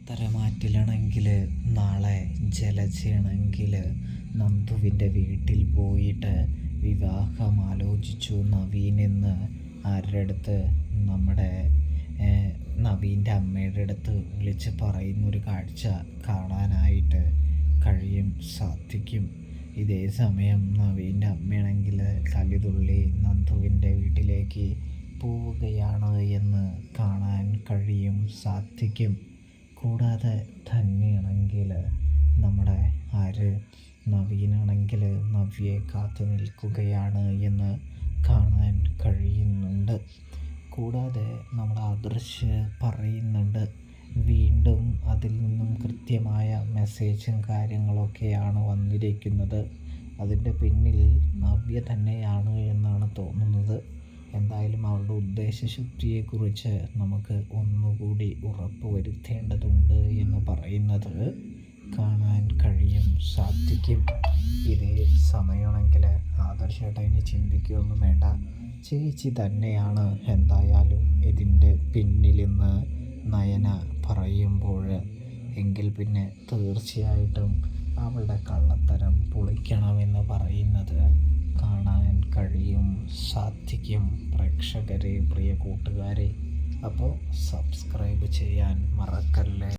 കള്ളത്തരമാറ്റിലാണെങ്കിൽ നാളെ ജലജയാണെങ്കിൽ നന്ദുവിൻ്റെ വീട്ടിൽ പോയിട്ട് വിവാഹം ആലോചിച്ചു നവീനെന്ന് ആരുടെ അടുത്ത്? നമ്മുടെ നവീൻ്റെ അമ്മയുടെ അടുത്ത് വിളിച്ച് പറയുന്നൊരു കാഴ്ച കാണാനായിട്ട് സാധിക്കും. ഇതേ സമയം നവീൻ്റെ അമ്മയാണെങ്കിൽ കലിതുള്ളി നന്ദുവിൻ്റെ വീട്ടിലേക്ക് പോവുകയാണ് എന്ന് കാണാൻ സാധിക്കും. കൂടാതെ തന്നെയാണെങ്കിൽ നമ്മുടെ നവീനാണെങ്കിൽ നവ്യയെ കാത്തു നിൽക്കുകയാണ് എന്ന് കാണാൻ കഴിയുന്നുണ്ട്. കൂടാതെ നമ്മുടെ ആദർശ് പറയുന്നുണ്ട്, വീണ്ടും അതിൽ നിന്നും കൃത്യമായ മെസ്സേജും കാര്യങ്ങളൊക്കെയാണ് വന്നിരിക്കുന്നത്. അതിൻ്റെ പിന്നിൽ നവ്യ തന്നെയാണ് എന്നാണ് തോന്നുന്നത്. എന്തായാലും അവരുടെ ഉദ്ദേശശുദ്ധിയെക്കുറിച്ച് നമുക്ക് ഒന്നുകൂടി ഉറപ്പ് വരുത്തേണ്ടതുണ്ട് എന്ന് പറയുന്നത് കാണാൻ സാധിക്കും. ഇതേ സമയമാണെങ്കിൽ ആദർശേട്ടൻ ഇനി ചിന്തിക്കുകയൊന്നും വേണ്ട, ചേച്ചി തന്നെയാണ് എന്തായാലും ഇതിൻ്റെ പിന്നിലെന്ന് നയന പറയുമ്പോൾ എങ്കിൽ പിന്നെ തീർച്ചയായിട്ടും അവളുടെ കള്ളത്തരം പൊളിക്കണമെന്ന് പറയുന്നത് കാണാൻ സാധിക്കും. പ്രേക്ഷകരെ, പ്രിയ കൂട്ടുകാരെ, അപ്പോൾ സബ്സ്ക്രൈബ് ചെയ്യാൻ മറക്കല്ലേ.